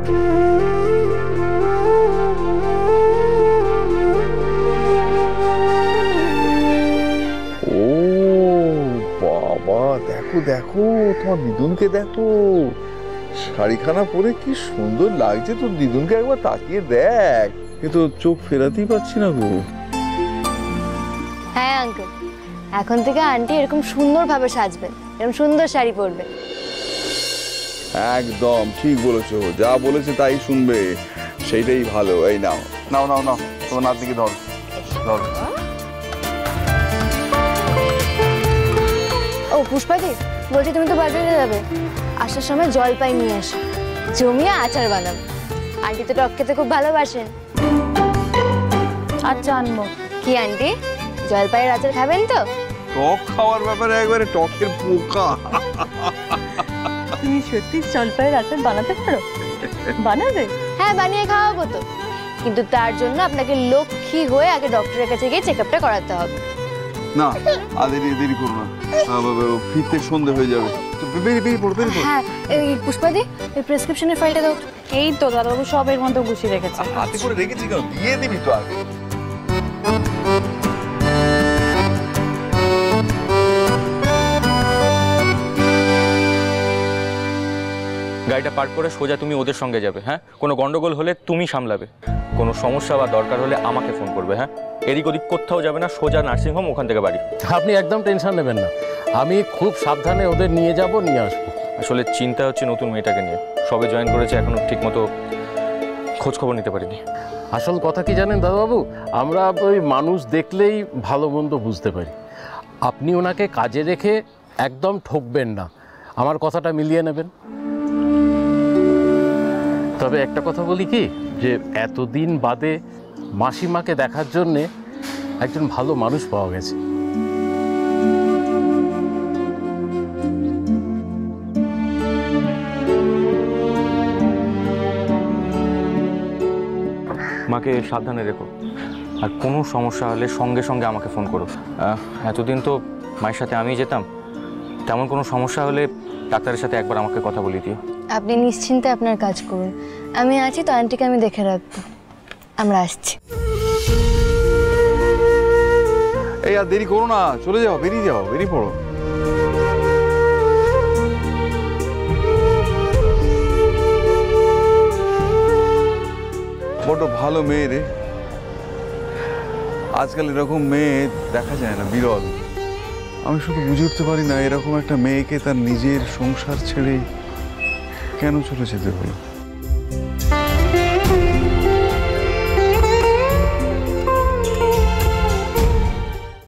ও বাবা, দেখো দেখো তোমার দিদুনকে দেখো, শাড়িখানা পরে কি সুন্দর লাগছে। তোর দিদুনকে একবার তাকিয়ে দেখ। কিন্তু চোখ ফেরাতেই পাচ্ছি না গো। হ্যাঁ আঙ্কেল, এখন থেকে আন্টি এরকম সুন্দরভাবে সাজবেন, এরকম সুন্দর শাড়ি পরবেন। একদম ঠিক বলেছো, যা বলেছে তাই শুনবে, সেইটাই ভালো। এই নাও নাও নাও নাও, তোমার নাতনিকে ধর ধর। ও পুষ্পাদি, বলছি তুমি তো বাজারে যাবে, আসার সময় জলপাই নিয়ে আসো, জমিয়ে আচার বানাবো। আন্টি তো টক খেতে খুব ভালোবাসেন। আচ্ছা আনবো। কি আন্টি, জলপাইয়ের আচার খাবেন তো? টক খাওয়ার ব্যাপারে একবারে টকের পোকা। তুমি সত্যি জলপাইয়ের আচার বানাতে পারো? বানাবে? হ্যাঁ বানিয়ে খাওয়াবো তো, কিন্তু তার জন্য আপনাকে লক্ষ্মী হয়ে আগে ডক্টরের কাছে গিয়ে চেক আপটা করাতে হবে। না আর দেরি করো না, ফিরতে সন্ধে হয়ে যাবে। বেরিয়ে পড়ো। হ্যাঁ এই পুষ্পাদি, এই প্রেসক্রিপশনের ফাইলটা দাও। এই তো দাদাবাবু সব এর মধ্যে গুছিয়ে রেখেছে। হাতে করে রেখেছি কেন, দিয়ে দিবি তো আগে। গাড়িটা পার্ক করে সোজা তুমি ওদের সঙ্গে যাবে। হ্যাঁ, কোনো গন্ডগোল হলে তুমি সামলাবে, কোনো সমস্যা বা দরকার হলে আমাকে ফোন করবে। হ্যাঁ, এদিক ওদিক কোথাও যাবে না, সোজা নার্সিংহোম, ওখান থেকে বাড়ি। আপনি একদম টেনশন নেবেন না, আমি খুব সাবধানে ওদের নিয়ে যাব, নিয়ে আসবো। আসলে চিন্তা হচ্ছে নতুন মেয়েটাকে নিয়ে, সবে জয়েন করেছে, এখনো ঠিকমতো খোঁজ খবর নিতে পারিনি। আসল কথা কি জানেন দাদাবাবু, আমরা ওই মানুষ দেখলেই ভালো মন্দ বুঝতে পারি। আপনি ওনাকে কাজে রেখে একদম ঠকবেন না, আমার কথাটা মিলিয়ে নেবেন। তবে একটা কথা বলি কি, যে এতদিন বাদে মাসিমাকে দেখার জন্যে একজন ভালো মানুষ পাওয়া গেছে। মাকে সাবধানে রেখো, আর কোনো সমস্যা হলে সঙ্গে সঙ্গে আমাকে ফোন করো। এতদিন তো মায়ের সাথে আমিই যেতাম, তেমন কোনো সমস্যা হলে ডাক্তারের সাথে একবার আমাকে কথা বলিয়ে দিও। আপনি নিশ্চিন্তে আপনার কাজ করুন, আমি আছি তো, আন্টিকে আমি দেখে রাখবো। আমরা আসছি। এই আর দেরি করো না, চলে যাও, বেরিয়ে পড়ো। বড় ভালো মেয়ে রে, আজকাল এরকম মেয়ে দেখা যায় না, বিরল। আমি শুধু বুঝে উঠতে পারি না, এরকম একটা মেয়েকে তার নিজের সংসার ছেড়ে কেন চলে যেতে হলো।